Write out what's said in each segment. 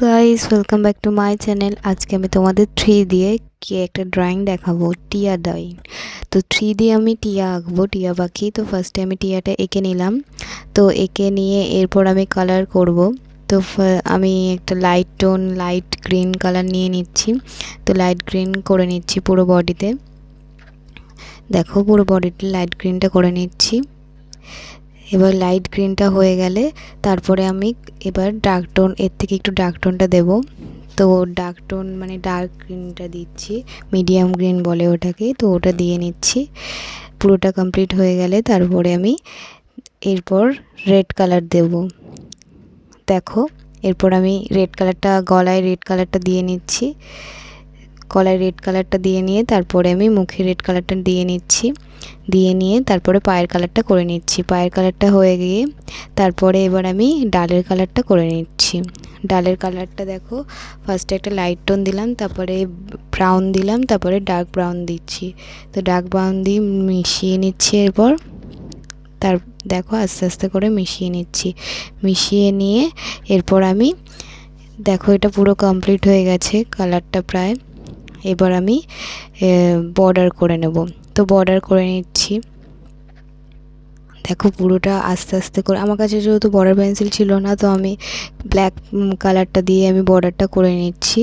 Guys, welcome back to my channel. আজকে আমি তোমাদের 3 দিয়ে একটা ড্রয়িং দেখাবো, টিয়া ড্রয়িং। তো 3 দিয়ে আমি টিয়া আঁকবো, টিয়া পাখি। তো ফার্স্টে আমি টিয়াটা এঁকে নিলাম। তো এঁকে নিয়ে এরপর আমি কালার করব। তো আমি একটা লাইট গ্রিন কালার নিয়ে নিচ্ছি। তো লাইট গ্রিন করে নিচ্ছি পুরো বডিতে। দেখো, পুরো বডিতে লাইট গ্রিনটা করে নিচ্ছি। এবার লাইট গ্রিনটা হয়ে গেলে তারপরে আমি এবার ডার্ক টোন, এর থেকে একটু ডার্ক টোনটা দেব। তো ডার্ক টোন মানে ডার্ক গ্রিনটা দিচ্ছি, মিডিয়াম গ্রিন বলে ওটাকে। তো ওটা দিয়ে নিচ্ছি। পুরোটা কমপ্লিট হয়ে গেলে তারপরে আমি এরপর রেড কালার দেব। দেখো, এরপর আমি রেড কালারটা গলায় রেড কালারটা দিয়ে নিচ্ছি। গলায় রেড কালারটা দিয়ে নিয়ে তারপরে আমি মুখে রেড কালারটা দিয়ে নিচ্ছি। দিয়ে নিয়ে তারপরে পায়ের কালারটা করে নিচ্ছি। পায়ের কালারটা হয়ে গিয়ে তারপরে এবার আমি ডালের কালারটা করে নিচ্ছি। ডালের কালারটা দেখো, ফার্স্টে একটা লাইট টোন দিলাম, তারপরে ব্রাউন দিলাম, তারপরে ডার্ক ব্রাউন দিচ্ছি। তো ডার্ক ব্রাউন দিয়ে মিশিয়ে নিচ্ছি। এরপর দেখো আস্তে আস্তে করে মিশিয়ে নিচ্ছি। মিশিয়ে নিয়ে এরপর আমি দেখো এটা পুরো কমপ্লিট হয়ে গেছে কালারটা প্রায়। এবার আমি বর্ডার করে নেব। তো বর্ডার করে নিচ্ছি। দেখো পুরোটা আস্তে আস্তে করে, আমার কাছে যেহেতু বর্ডার পেন্সিল ছিল না, তো আমি ব্ল্যাক কালারটা দিয়ে আমি বর্ডারটা করে নিচ্ছি।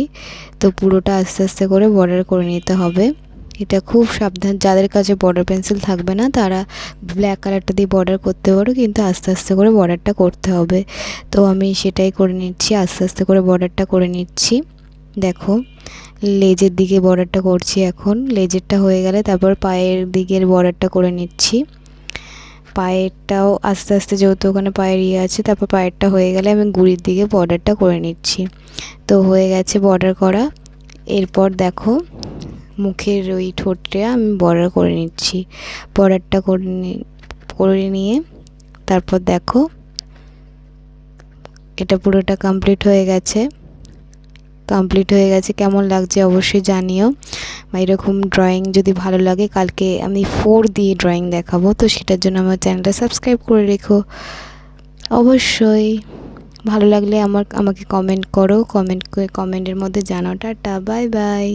তো পুরোটা আস্তে আস্তে করে বর্ডার করে নিতে হবে। এটা খুব সাবধান, যাদের কাছে বর্ডার পেন্সিল থাকবে না তারা ব্ল্যাক কালারটা দিয়ে বর্ডার করতে পারো, কিন্তু আস্তে আস্তে করে বর্ডারটা করতে হবে। তো আমি সেটাই করে নিচ্ছি, আস্তে আস্তে করে বর্ডারটা করে নিচ্ছি। দেখো, লেজের দিকে বর্ডারটা করছি এখন। লেজেরটা হয়ে গেলে তারপর পায়ের দিকের বর্ডারটা করে নিচ্ছি। পায়েরটাও আস্তে আস্তে, যেহেতু ওখানে পায়ের আছে, তারপর পায়েরটা হয়ে গেলে আমি গুড়ির দিকে বর্ডারটা করে নিচ্ছি। তো হয়ে গেছে বর্ডার করা। এরপর দেখো মুখের ওই ঠোঁটটা আমি বর্ডার করে নিচ্ছি। বর্ডারটা করে নিয়ে তারপর দেখো এটা পুরোটা কমপ্লিট হয়ে গেছে। কেমন লাগছে অবশ্যই জানিও। এরকম ড্রয়িং যদি ভালো লাগে, কালকে আমি 4 দিয়ে ড্রয়িং দেখাবো। তো সেটার জন্য আমার চ্যানেলটা সাবস্ক্রাইব করে রেখো অবশ্যই। ভালো লাগলে আমাকে কমেন্ট করো, কমেন্টের মধ্যে জানাও। Tata, bye bye.